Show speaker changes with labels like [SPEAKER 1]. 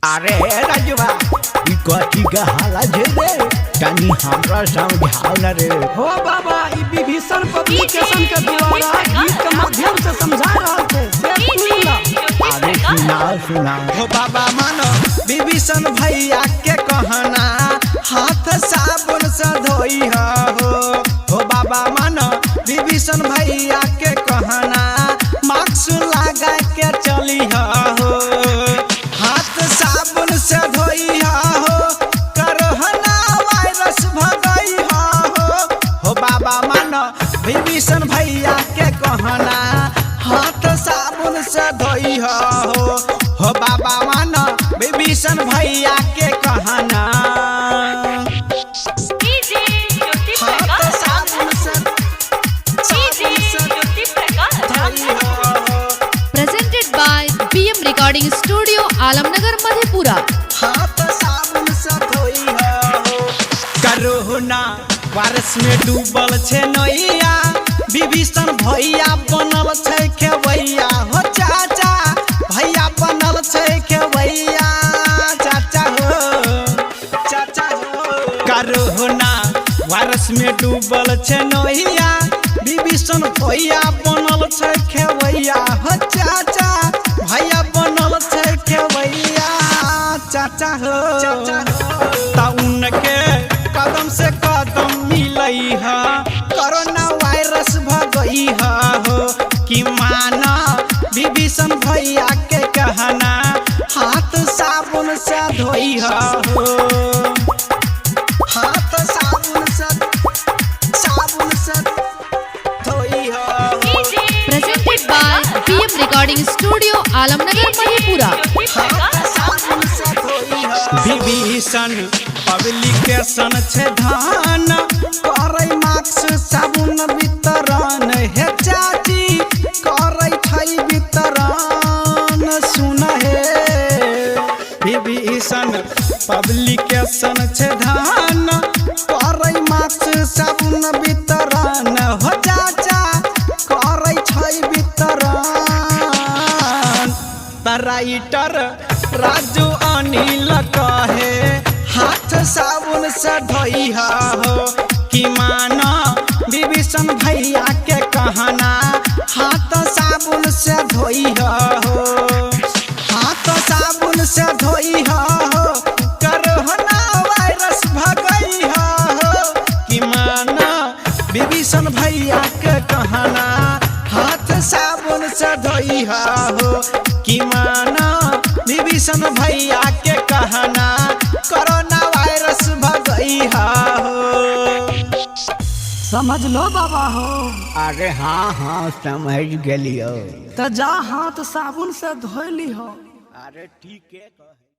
[SPEAKER 1] अरे राजुआ ई कथी का हाला झेले तनी हमरा समझाओ न रे।
[SPEAKER 2] हो बाबा ई विभीषण पब्लिकेशन के द्वारा गीत के माध्यम से समझा रहल छे से सुनला।
[SPEAKER 1] अरे सुनाओ
[SPEAKER 3] हो बाबा मानो विभीषण भैया के कहना हाथ साबुन से धोई हो बाबा मानो विभीषण भैया के कहना मास्क लगा के चली हो हाथ साबुन से धोई हो कोरोना वायरस भगई हो बाबा मानो विभीषण भैया के कहना हाथ साबुन से धोई हो बाबा मानो विभीषण भैया के कहना हाथ साबुन से
[SPEAKER 4] Presented by BM Recording Studio, Alamnagar, Madhepura.
[SPEAKER 3] हाथ साबुन से धोई हो कोरोना वायरस में डूबल छे नैया विभीषण भैया बनल छे खेवैया हो चाचा भैया बनल छे खेवैया चाचा हो कोरोना वायरस में डूबल छे नैया विभीषण भैया बनल छे खेवैया हो चाचा भैया बनल छे खेवैया चाचा हो ता उनके कदम से कदम मिलई है कोरोना वायरस भगई हो कि माना विभीषण भैया के कहना हाथ साबुन से धोई हो हाथ साबुन से धोई हो
[SPEAKER 4] Presented by BM Recording Studio, Alamnagar, Madhepura.
[SPEAKER 3] Vibhishan publication छे धान करे मास्क साबुन वितरण हे चाची करे छै वितरण सुन हे विभीषण पब्लिकेशन छे धान करे मास्क साबुन वितरण हो चाचा करे छै वितरण राइटर राजू अनिल कहे हाथ साबुन से धोई हो कि माना विभीषण भैया के कहना हाथ साबुन से धोई हो हाथ साबुन से धोई हो कोरोना वायरस भगई हो कि माना विभीषण भैया के कहना हाथ साबुन से धोई हो कि माना विभीषण भैया के कहना कोरोना वायरस भगई हो
[SPEAKER 2] समझ लो बाबा हो।
[SPEAKER 1] अरे हाँ समझ गेलियो।
[SPEAKER 2] त जा हाथ साबुन से धोली हो।
[SPEAKER 1] अरे ठीक है।